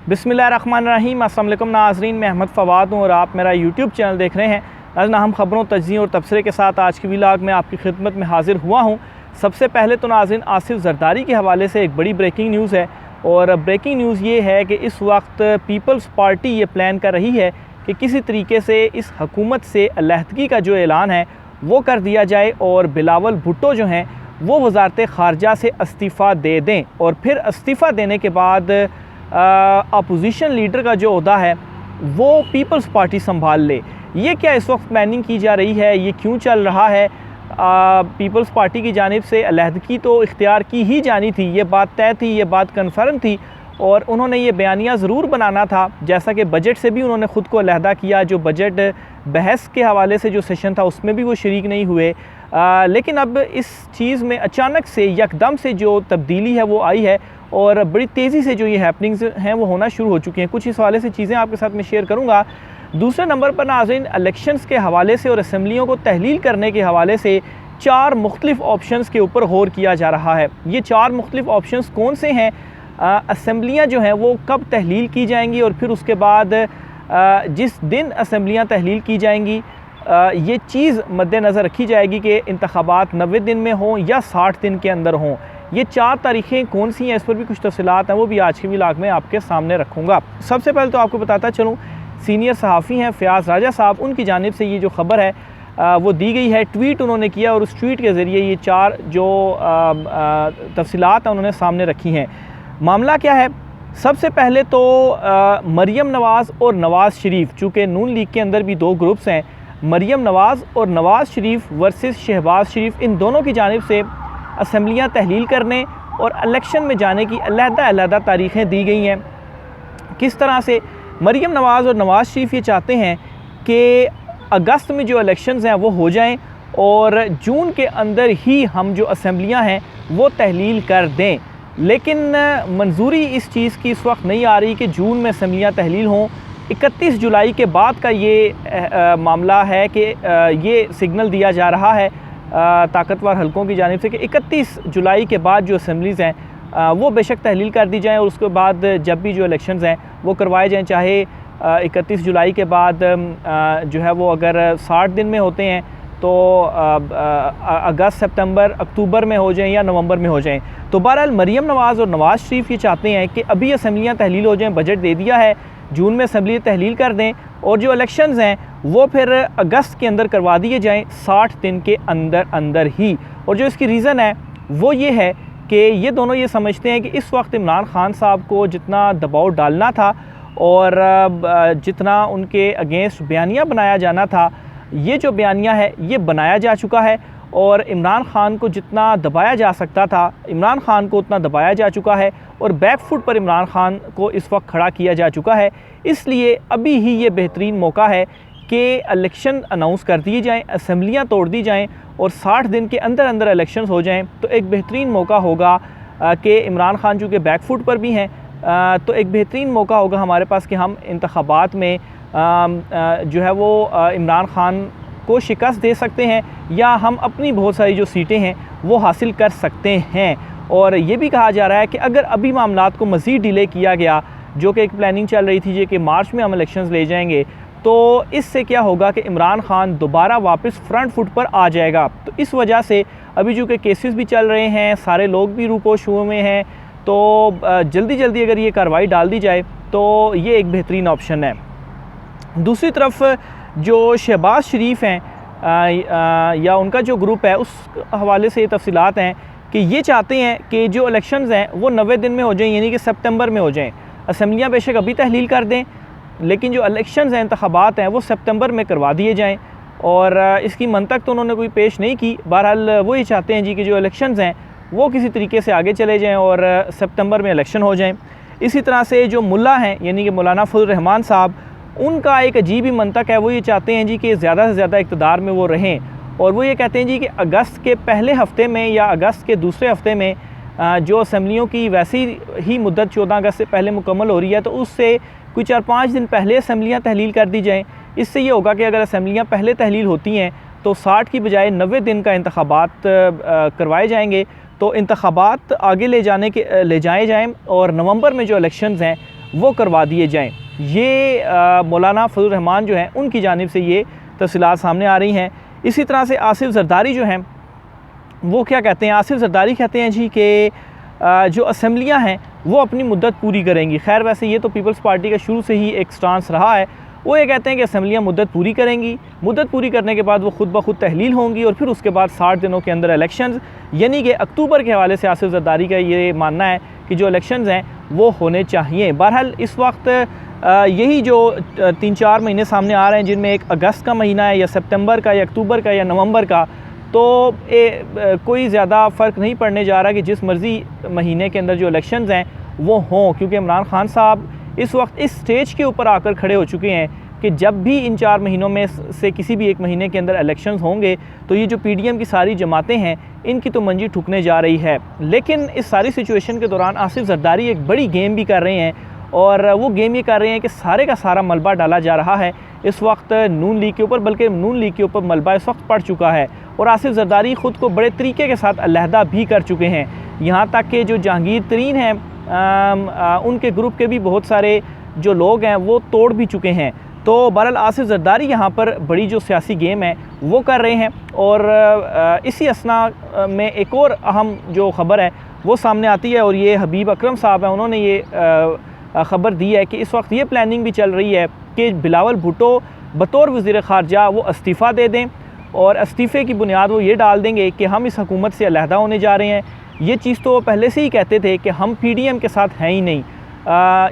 बिस्मिल्लाहिर्रहमानिर्रहीम। अस्सलाम वालेकुम नाज़रीन, मैं अहमद फ़वाद हूँ और आप मेरा यूट्यूब चैनल देख रहे हैं। नाज़रीन, हम ख़बरों, तज्ज़िये और तबसरे के साथ आज की व्लॉग में आपकी खिदमत में हाज़िर हुआ हूँ। सबसे पहले तो नाज़रीन, आसिफ ज़रदारी के हवाले से एक बड़ी ब्रेकिंग न्यूज़ है और ब्रेकिंग न्यूज़ ये है कि इस वक्त पीपल्स पार्टी ये प्लान कर रही है कि किसी तरीके से इस हुकूमत से अलहदगी का जो ऐलान है वो कर दिया जाए और बिलावल भुट्टो जो हैं वो वज़ारत ख़ारजा से इस्तीफ़ा दे दें और फिर इस्तीफ़ा देने के बाद अपोजिशन लीडर का जो ओहदा है वो पीपल्स पार्टी संभाल ले। ये क्या इस वक्त प्लानिंग की जा रही है, ये क्यों चल रहा है? पीपल्स पार्टी की जानिब से अलहदगी तो इख्तियार की ही जानी थी, ये बात तय थी, ये बात कन्फर्म थी और उन्होंने ये बयानिया ज़रूर बनाना था। जैसा कि बजट से भी उन्होंने ख़ुद को अलहदा किया, जो बजट बहस के हवाले से जो सेशन था उसमें भी वो शरीक नहीं हुए। लेकिन अब इस चीज़ में अचानक से यकदम से जो तब्दीली है वो आई है और बड़ी तेज़ी से जो ये हैपनिंग्स हैं वो होना शुरू हो चुकी हैं। कुछ इस हवाले से चीज़ें आपके साथ मैं शेयर करूँगा। दूसरे नंबर पर नाज़रीन, इलेक्शंस के हवाले से और असम्बलियों को तहलील करने के हवाले से 4 मुख्तलिफ़ ऑप्शंस के ऊपर गौर किया जा रहा है। ये 4 मुख्तलिफ़ ऑप्शंस कौन से हैं? असम्बलियाँ जो हैं वो कब तहलील की जाएंगी और फिर उसके बाद जिस दिन असम्बलियाँ तहलील की जाएंगी ये चीज़ मद्देनज़र रखी जाएगी कि इंतखाबात 90 दिन में हों या 60 दिन के अंदर हों। ये 4 तारीखें कौन सी हैं, इस पर भी कुछ तफसीलात हैं, वो भी आज की व्लॉग में आपके सामने रखूँगा। सबसे पहले तो आपको बताता चलूँ, सीनियर सहाफ़ी हैं फ़याज़ राजा साहब, उनकी जानिब से ये जो ख़बर है वो दी गई है। ट्वीट उन्होंने किया और उस ट्वीट के ज़रिए ये 4 जो तफसीलात हैं उन्होंने सामने रखी हैं। मामला क्या है? सबसे पहले तो मरियम नवाज़ और नवाज़ शरीफ, चूँकि नून लीग के अंदर भी 2 ग्रुप्स हैं, मरियम नवाज़ और नवाज़ शरीफ वर्सेस शहबाज शरीफ, इन दोनों की जानिब से असम्बलियाँ तहलील करने और इलेक्शन में जाने की अलग-अलग तारीख़ें दी गई हैं। किस तरह से? मरियम नवाज़ और नवाज़ शरीफ ये चाहते हैं कि अगस्त में जो इलेक्शंस हैं वो हो जाएं और जून के अंदर ही हम जो असम्बलियाँ हैं वो तहलील कर दें। लेकिन मंजूरी इस चीज़ की इस वक्त नहीं आ रही कि जून में असम्बलियाँ तहलील हों। 31 जुलाई के बाद का ये मामला है कि ये सिग्नल दिया जा रहा है ताकतवर हलकों की जानिब से कि 31 जुलाई के बाद जो असम्बलीज़ हैं वो बेशक तहलील कर दी जाएँ और उसके बाद जब भी जो इलेक्शंस हैं वो करवाए जाएँ, चाहे 31 जुलाई के बाद जो है वो अगर 60 दिन में होते हैं तो अगस्त, सितंबर, अक्टूबर में हो जाएं या नवंबर में हो जाएं। तो बहरहाल मरियम नवाज़ और नवाज़ शरीफ ये चाहते हैं कि अभी असम्बलियाँ तहलील हो जाएं, बजट दे दिया है, जून में असम्बली तहलील कर दें और जो इलेक्शंस हैं वो फिर अगस्त के अंदर करवा दिए जाएं, 60 दिन के अंदर अंदर ही। और जो इसकी रीज़न है वो ये है कि ये दोनों ये समझते हैं कि इस वक्त इमरान खान साहब को जितना दबाव डालना था और जितना उनके अगेंस्ट बयानिया बनाया जाना था, ये जो बयानिया है ये बनाया जा चुका है और इमरान खान को जितना दबाया जा सकता था, इमरान खान को उतना दबाया जा चुका है और बैक फुट पर इमरान खान को इस वक्त खड़ा किया जा चुका है। इसलिए अभी ही ये बेहतरीन मौका है कि इलेक्शन अनाउंस कर दिए जाएँ, असम्बलियाँ तोड़ दी जाएँ और 60 दिन के अंदर अंदर इलेक्शंस हो जाएँ। तो एक बेहतरीन मौका होगा कि इमरान खान चूँकि बैक फुट पर भी हैं तो एक बेहतरीन मौका होगा हमारे पास कि हम इंतखाबात में जो है वो इमरान खान को शिकस्त दे सकते हैं या हम अपनी बहुत सारी जो सीटें हैं वो हासिल कर सकते हैं। और ये भी कहा जा रहा है कि अगर अभी मामलात को मज़ीद डिले किया गया, जो कि एक प्लानिंग चल रही थी कि मार्च में हम इलेक्शंस ले जाएंगे, तो इससे क्या होगा कि इमरान खान दोबारा वापस फ्रंट फुट पर आ जाएगा। तो इस वजह से अभी जो कि केसेस भी चल रहे हैं, सारे लोग भी रूपोश हुए में हैं, तो जल्दी जल्दी अगर ये कार्रवाई डाल दी जाए तो ये एक बेहतरीन ऑप्शन है। दूसरी तरफ जो शहबाज शरीफ हैं या उनका जो ग्रुप है उस हवाले से ये तफसीलात हैं कि ये चाहते हैं कि जो इलेक्शंस हैं वो 90 दिन में हो जाएं, यानी कि सितंबर में हो जाएं। असम्बलियाँ बेशक अभी तहलील कर दें लेकिन जो इलेक्शंस हैं, इंतखाबात हैं, वो सितंबर में करवा दिए जाएं और इसकी मंतक तो उन्होंने कोई पेश नहीं की। बहरहाल वो ये चाहते हैं जी कि जो इलेक्शंस हैं वो किसी तरीके से आगे चले जाएँ और सितंबर में इलेक्शन हो जाएँ। इसी तरह से जो मुल्ला हैं यानी कि मौलाना फजल रहमान साहब, उनका एक अजीब ही मंतक है। वो ये चाहते हैं जी कि ज़्यादा से ज़्यादा इक़्तिदार में वो रहें और वो ये कहते हैं जी कि अगस्त के पहले हफ़्ते में या अगस्त के दूसरे हफ़्ते में जो असम्बलियों की वैसी ही मुद्दत 14 अगस्त से पहले मुकम्मल हो रही है तो उससे कोई 4-5 दिन पहले असम्बलियाँ तहलील कर दी जाएँ। इससे ये होगा कि अगर असम्बलियाँ पहले तहलील होती हैं तो 60 की बजाय 90 दिन का इंतखाबात करवाए जाएंगे। तो इंतखाबात आगे ले जाए जाएँ और नवंबर में जो इलेक्शंस हैं वो करवा दिए जाएँ। ये मौलाना फजल रहमान जो हैं उनकी जानिब से ये तफसीलात सामने आ रही हैं। इसी तरह से आसिफ जरदारी जो हैं वो क्या कहते हैं, आसिफ जरदारी कहते हैं जी कि जो असम्बलियाँ हैं वो अपनी मुद्दत पूरी करेंगी। खैर वैसे ये तो पीपल्स पार्टी का शुरू से ही एक स्टांस रहा है। वो ये कहते हैं कि असम्बलियाँ मुद्दत पूरी करेंगी, मुद्दत पूरी करने के बाद वो खुद ब खुद तहलील होंगी और फिर उसके बाद 60 दिनों के अंदर इलेक्शंस, यानी कि अक्टूबर के हवाले से आसिफ जरदारी का ये मानना है कि जो इलेक्शंस हैं वो होने चाहिए। बहरहाल इस वक्त यही जो 3-4 महीने सामने आ रहे हैं, जिनमें एक अगस्त का महीना है या सितंबर का या अक्टूबर का या नवंबर का, तो कोई ज़्यादा फ़र्क नहीं पड़ने जा रहा कि जिस मर्ज़ी महीने के अंदर जो इलेक्शंस हैं वो हों, क्योंकि इमरान खान साहब इस वक्त इस स्टेज के ऊपर आकर खड़े हो चुके हैं कि जब भी इन 4 महीनों में से किसी भी एक महीने के अंदर इलेक्शंस होंगे तो ये जो PDM की सारी जमातें हैं इनकी तो मंजी ठुकने जा रही है। लेकिन इस सारी सिचुएशन के दौरान आसिफ जरदारी एक बड़ी गेम भी कर रहे हैं, और वो गेम ये कर रहे हैं कि सारे का सारा मलबा डाला जा रहा है इस वक्त नून लीग के ऊपर, बल्कि नून लीग के ऊपर मलबा इस वक्त पड़ चुका है और आसिफ जरदारी ख़ुद को बड़े तरीके के साथ अलहदा भी कर चुके हैं। यहाँ तक कि जो जहांगीर तरीन हैं उनके ग्रुप के भी बहुत सारे जो लोग हैं वो तोड़ भी चुके हैं। तो बहरहाल आसिफ जरदारी यहाँ पर बड़ी जो सियासी गेम है वो कर रहे हैं। और इसी असना में एक और अहम जो ख़बर है वो सामने आती है, और ये हबीब अकरम साहब हैं, उन्होंने ये ख़बर दी है कि इस वक्त ये प्लानिंग भी चल रही है कि बिलावल भुट्टो बतौर वज़ीर ख़ारजा वो इस्तीफ़ा दे दें, और इस्तीफ़े की बुनियाद वो ये डाल देंगे कि हम इस हुकूमत से अलहदा होने जा रहे हैं। ये चीज़ तो वो पहले से ही कहते थे कि हम PDM के साथ हैं ही नहीं।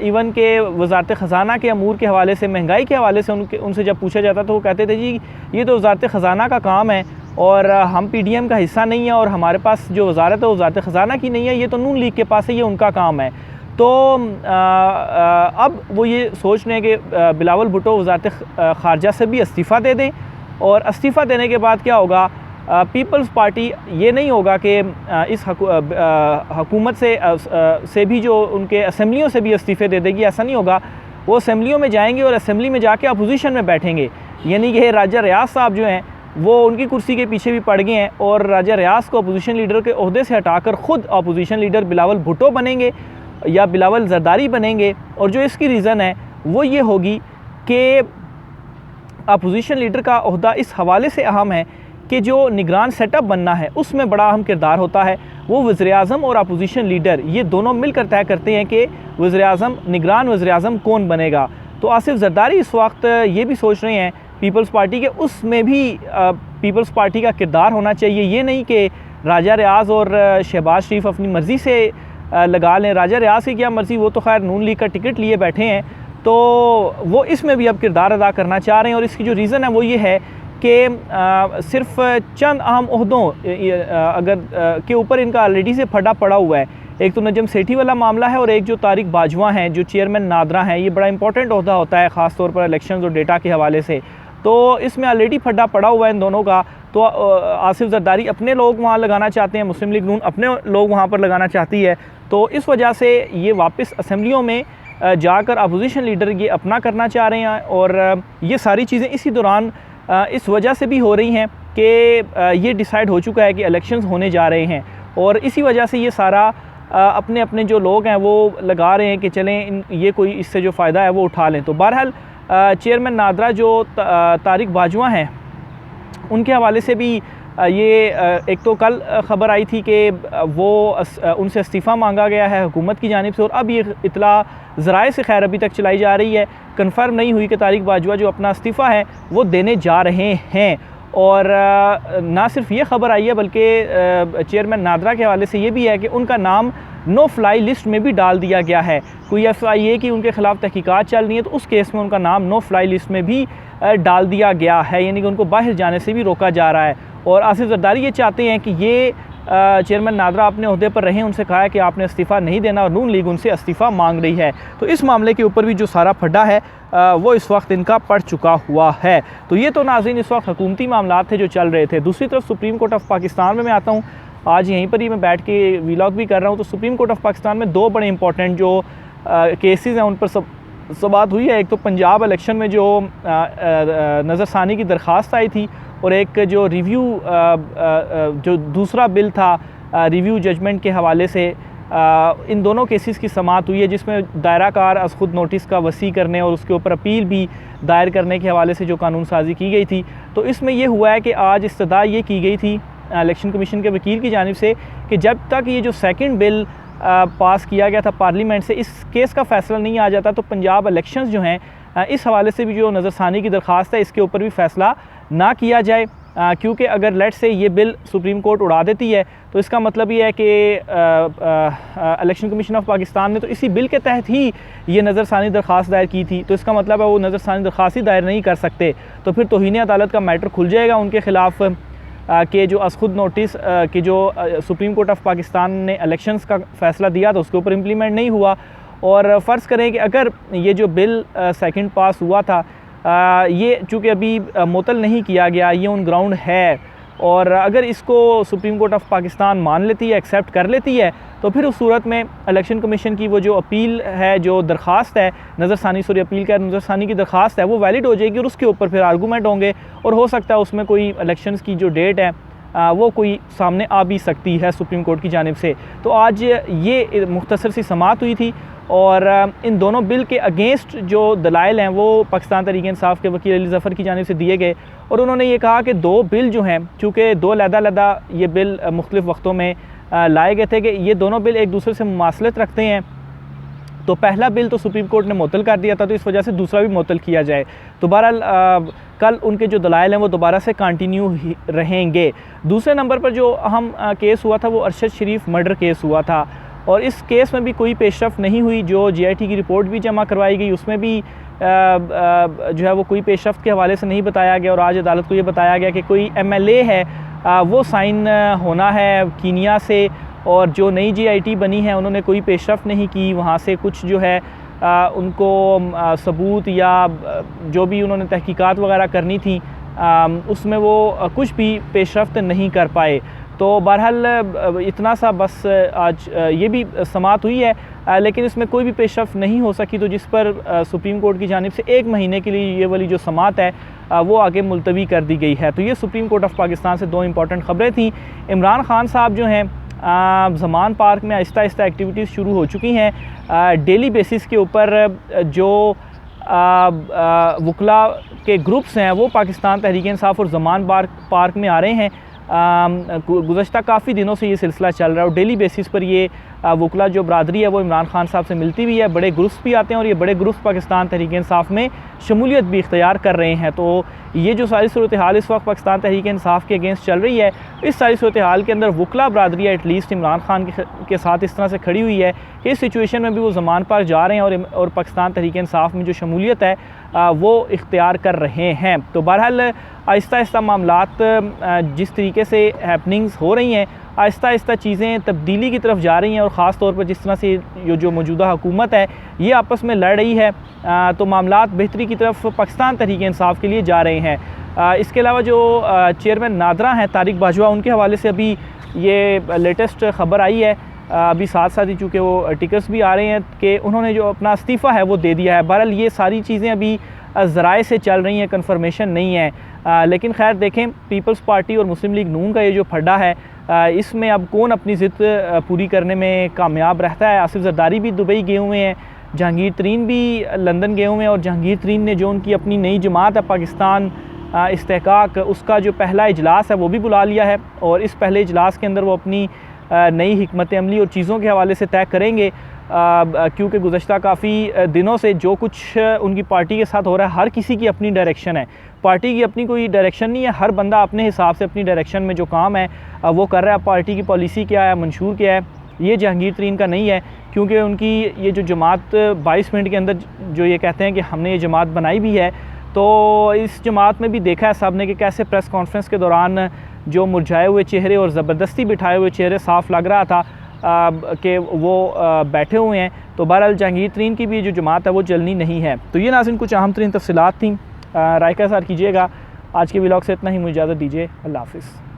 इवन के वज़ारत ख़ज़ाना के अमूर के हवाले से, महंगाई के हवाले से उनसे जब पूछा जाता तो वो कहते थे जी ये तो वज़ारत ख़ज़ाना का काम है और हम PDM का हिस्सा नहीं है, और हमारे पास जो वज़ारत है वो वज़ारत ख़ज़ाना की नहीं है, ये तो नून लीग के पास है, ये उनका काम है। तो अब वो ये सोच रहे हैं कि बिलावल भुट्टो वज़ारत ख़ारजा से भी इस्तीफ़ा दे दें, और इस्तीफ़ा देने के बाद क्या होगा, पीपल्स पार्टी ये नहीं होगा कि इस हुकूमत से भी जो उनके असम्बलियों से भी इस्तीफ़े दे देगी, ऐसा नहीं होगा। वो असम्बलियों में जाएंगे और असम्बली में जाके अपोजिशन में बैठेंगे, यानी कि राजा रियाज साहब जो हैं वो उनकी कुर्सी के पीछे भी पड़ गए हैं, और राजा रियाज को अपोजिशन लीडर के ओहदे से हटाकर ख़ुद अपोजिशन लीडर बिलावल भुट्टो बनेंगे या बिलावल जरदारी बनेंगे। और जो इसकी रीज़न है वो ये होगी कि अपोजिशन लीडर का ओहदा इस हवाले से अहम है कि जो निगरान सेटअप बनना है उसमें बड़ा अहम किरदार होता है। वो वज़ीर-ए-आज़म और अपोजिशन लीडर ये दोनों मिलकर तय करते हैं कि वज़ीर-ए-आज़म, निगरान वज़ीर-ए-आज़म कौन बनेगा। तो आसिफ जरदारी इस वक्त ये भी सोच रहे हैं पीपल्स पार्टी के, उसमें भी पीपल्स पार्टी का किरदार होना चाहिए। ये नहीं कि राजा रियाज और शहबाज शरीफ अपनी मर्ज़ी से लगा लें। राजा रियाज की क्या मर्ज़ी, वो तो खैर नून लीग का टिकट लिए बैठे हैं, तो वो इसमें भी अब किरदार अदा करना चाह रहे हैं। और इसकी जो रीज़न है वो ये है कि सिर्फ चंद अहम ओहदों अगर के ऊपर इनका ऑलरेडी से फटा पड़ा हुआ है। एक तो नजम सेठी वाला मामला है, और एक जो तारिक बाजवा हैं जो चेयरमैन नादरा हैं, ये बड़ा इंपॉर्टेंट ओहदा होता है ख़ास तौर पर इलेक्शंस और डेटा के हवाले से। तो इसमें ऑलरेडी फटा पड़ा हुआ है इन दोनों का। तो आसिफ जरदारी अपने लोग वहाँ लगाना चाहते हैं, मुस्लिम लीग नून अपने लोग वहाँ पर लगाना चाहती है। तो इस वजह से ये वापस असम्बलियों में जाकर अपोजिशन लीडर ये अपना करना चाह रहे हैं। और ये सारी चीज़ें इसी दौरान इस वजह से भी हो रही हैं कि ये डिसाइड हो चुका है कि इलेक्शंस होने जा रहे हैं, और इसी वजह से ये सारा अपने अपने जो लोग हैं वो लगा रहे हैं कि चलें ये कोई इससे जो फ़ायदा है वो उठा लें। तो बहरहाल चेयरमैन नादरा जो तारिक बाजवा हैं उनके हवाले से भी ये एक तो कल ख़बर आई थी कि वो उनसे इस्तीफ़ा मांगा गया है हुकूमत की जानिब से, और अब ये इतला ज़राए से खैर अभी तक चलाई जा रही है, कन्फर्म नहीं हुई कि तारिक बाजवा जो अपना इस्तीफ़ा है वो देने जा रहे हैं। और ना सिर्फ ये ख़बर आई है बल्कि चेयरमैन नादरा के हवाले से ये भी है कि उनका नाम नो फ्लाई लिस्ट में भी डाल दिया गया है। कोई FIA की उनके ख़िलाफ़ तहकीकात चल रही है तो उस केस में उनका नाम नो फ्लाई लिस्ट में भी डाल दिया गया है, यानी कि उनको बाहर जाने से भी रोका जा रहा है। और आसिफ जरदारी ये चाहते हैं कि ये चेयरमैन नादरा अपने ओहदे पर रहें, उनसे कहा है कि आपने इस्तीफ़ा नहीं देना, और नून लीग उनसे इस्तीफ़ा मांग रही है। तो इस मामले के ऊपर भी जो सारा फड्डा है वो इस वक्त इनका पड़ चुका हुआ है। तो ये तो नाज़रीन इस वक्त हुकूमती मामलात थे जो चल रहे थे। दूसरी तरफ सुप्रीम कोर्ट ऑफ पाकिस्तान में मैं आता हूँ, आज यहीं पर ही मैं बैठ के व्लॉग भी कर रहा हूँ। तो सुप्रीम कोर्ट ऑफ पाकिस्तान में दो बड़े इंपॉर्टेंट जो केसेस हैं उन पर बात हुई है। एक तो पंजाब इलेक्शन में जो नज़रसानी की दरख्वास्त आई थी, और एक जो रिव्यू जो दूसरा बिल था रिव्यू जजमेंट के हवाले से इन दोनों केसेस की समाअत हुई है, जिसमें दायरा कार अज़ खुद नोटिस का वसी करने और उसके ऊपर अपील भी दायर करने के हवाले से जो कानून साजी की गई थी। तो इसमें यह हुआ है कि आज इस्तदा ये की गई थी इलेक्शन कमीशन के वकील की जानिब से कि जब तक ये जो सेकंड बिल पास किया गया था पार्लियामेंट से, इस केस का फ़ैसला नहीं आ जाता, तो पंजाब इलेक्शंस जो हैं इस हवाले से भी जो नज़रसानी की दरख्वास्त है इसके ऊपर भी फ़ैसला ना किया जाए, क्योंकि अगर लेट से ये बिल सुप्रीम कोर्ट उड़ा देती है तो इसका मतलब ये है कि इलेक्शन कमीशन ऑफ पाकिस्तान ने तो इसी बिल के तहत ही ये नज़रसानी दरख्वास्त दायर की थी, तो इसका मतलब है वो नज़रसानी दरख्वास्त ही दायर नहीं कर सकते, तो फिर तौहीन अदालत का मैटर खुल जाएगा उनके ख़िलाफ़ कि जो अज़ खुद नोटिस कि जो सुप्रीम कोर्ट ऑफ पाकिस्तान ने इलेक्शंस का फ़ैसला दिया था उसके ऊपर इम्प्लीमेंट नहीं हुआ। और फ़र्ज़ करें कि अगर ये जो बिल सेकंड पास हुआ था, ये चूँकि अभी मुअत्तल नहीं किया गया, ये ऑन ग्राउंड है, और अगर इसको सुप्रीम कोर्ट ऑफ पाकिस्तान मान लेती है, एक्सेप्ट कर लेती है, तो फिर उस सूरत में इलेक्शन कमीशन की वो जो अपील है, जो दरख्वास्त है नज़रसानी अपील का नज़रसानी की दरख्वास्त है, वो वैलिड हो जाएगी और उसके ऊपर फिर आर्गूमेंट होंगे और हो सकता है उसमें कोई इलेक्शंस की जो डेट है वो कोई सामने आ भी सकती है सुप्रीम कोर्ट की जानिब से। तो आज ये मुख्तसर सी समाअत हुई थी और इन दोनों बिल के अगेंस्ट जो दलाइल हैं वो पाकिस्तान तहरीक इंसाफ के वकील अली ज़फ़र की जानिब से दिए गए, और उन्होंने ये कहा कि दो बिल जो हैं, चूँकि दो अलग-अलग ये बिल मुख्तलिफ़ वक्तों में लाए गए थे कि ये दोनों बिल एक दूसरे से मुमासलत रखते हैं, तो पहला बिल तो सुप्रीम कोर्ट ने मुअत्तल कर दिया था, तो इस वजह से दूसरा भी मुअत्तल किया जाए। तो बहरहाल कल उनके जो दलाइल हैं वो दोबारा से कंटिन्यू रहेंगे। दूसरे नंबर पर जो अहम केस हुआ था वो अरशद शरीफ मर्डर केस हुआ था, और इस केस में भी कोई पेशरफ नहीं हुई। जो GIT की रिपोर्ट भी जमा करवाई गई उसमें भी जो है वो कोई पेशरफ के हवाले से नहीं बताया गया, और आज अदालत को ये बताया गया कि कोई MLA है वो साइन होना है कीनिया से, और जो नई GIT बनी है उन्होंने कोई पेशरफ नहीं की, वहाँ से कुछ जो है उनको सबूत या जो भी उन्होंने तहकीकात वगैरह करनी थी उसमें वो कुछ भी पेशरफ्त नहीं कर पाए। तो बहरहाल इतना सा बस आज ये भी समाअत हुई है, लेकिन इसमें कोई भी पेशरफ नहीं हो सकी, तो जिस पर सुप्रीम कोर्ट की जानिब से 1 महीने के लिए ये वाली जो समाअत है वो आगे मुलतवी कर दी गई है। तो ये सुप्रीम कोर्ट ऑफ पाकिस्तान से 2 इंपॉर्टेंट ख़बरें थीं। इमरान खान साहब जो हैं ज़मान पार्क में आहिस्ता आहिस्ता एक्टिविटीज़ शुरू हो चुकी हैं। डेली बेसिस के ऊपर जो वकला के ग्रुप्स हैं वो पाकिस्तान तहरीक इंसाफ और ज़मान पार्क में आ रहे हैं। गुज़श्ता काफ़ी दिनों से ये सिलसिला चल रहा है, और डेली बेसिस पर ये वकला जो बरादरी है वो इमरान खान साहब से मिलती भी है, बड़े ग्रुप्स भी आते हैं, और ये बड़े ग्रुप्स पाकिस्तान तहरीक इंसाफ में शमूलियत भी इख्तियार कर रहे हैं। तो ये जो सारी सूरत हाल इस वक्त पाकिस्तान तहरीक इंसाफ के अगेंस्ट चल रही है, इस सारी सूरत हाल के अंदर वकला बरादरी एटलीस्ट इमरान खान के साथ इस तरह से खड़ी हुई है कि इस सिचुएशन में भी वो ज़मान पार्क जा रहे हैं और पाकिस्तान तहरीक इंसाफ में जो शमूलियत है वो इख्तियार कर रहे हैं। तो बहरहाल आहिस्ता आहिस्ता मामलात जिस तरीके से हैपनिंग्स हो रही हैं, आहिस्ता आहिस्ता चीज़ें तब्दीली की तरफ जा रही हैं, और ख़ास तौर पर जिस तरह से ये जो मौजूदा हुकूमत है ये आपस में लड़ रही है, तो मामलात बेहतरी की तरफ पाकिस्तान तहरीक इंसाफ के लिए जा रहे हैं। इसके अलावा जो चेयरमैन नादरा हैं तारिक बाजवा, उनके हवाले से अभी ये लेटेस्ट ख़बर आई है, अभी साथ साथ ही चूँकि वो टिकट्स भी आ रहे हैं कि उन्होंने जो अपना इस्तीफ़ा है वो दे दिया है। बहरहाल ये सारी चीज़ें अभी ज़राए से चल रही हैं, कन्फर्मेशन नहीं है, लेकिन खैर देखें पीपल्स पार्टी और मुस्लिम लीग नून का ये जो फड्डा है इसमें अब कौन अपनी ज़िद पूरी करने में कामयाब रहता है। आसिफ जरदारी भी दुबई गए हुए हैं, जहांगीर तरीन भी लंदन गए हुए हैं, और जहांगीर तरीन ने जो उनकी अपनी नई जमात है पाकिस्तान इस्तेहकाक, उसका जो पहला इजलास है वो भी बुला लिया है, और इस पहले इजलास के अंदर वो अपनी नई हिकमत अमली और चीज़ों के हवाले से तय करेंगे, क्योंकि गुज़श्ता काफ़ी दिनों से जो कुछ उनकी पार्टी के साथ हो रहा है, हर किसी की अपनी डायरेक्शन है, पार्टी की अपनी कोई डायरेक्शन नहीं है, हर बंदा अपने हिसाब से अपनी डायरेक्शन में जो काम है वो कर रहा है। पार्टी की पॉलिसी क्या है, मंशूर क्या है, ये जहांगीर तरीन का नहीं है, क्योंकि उनकी ये जो जमात 22 मिनट के अंदर जो ये कहते हैं कि हमने ये जमात बनाई भी है, तो इस जमात में भी देखा है सब ने कि कैसे प्रेस कॉन्फ्रेंस के दौरान जो मुरझाए हुए चेहरे और ज़बरदस्ती बिठाए हुए चेहरे साफ लग रहा था कि वो बैठे हुए हैं। तो बहरहाल जहांगीर तरीन की भी जो जमात है वो चलनी नहीं है। तो ये नाज़रीन कुछ अहम तरीन तफसीलात थी, राय का इज़हार कीजिएगा। आज के व्लॉग से इतना ही, मुझे इजाज़त दीजिए। अल्लाह हाफ़िज़।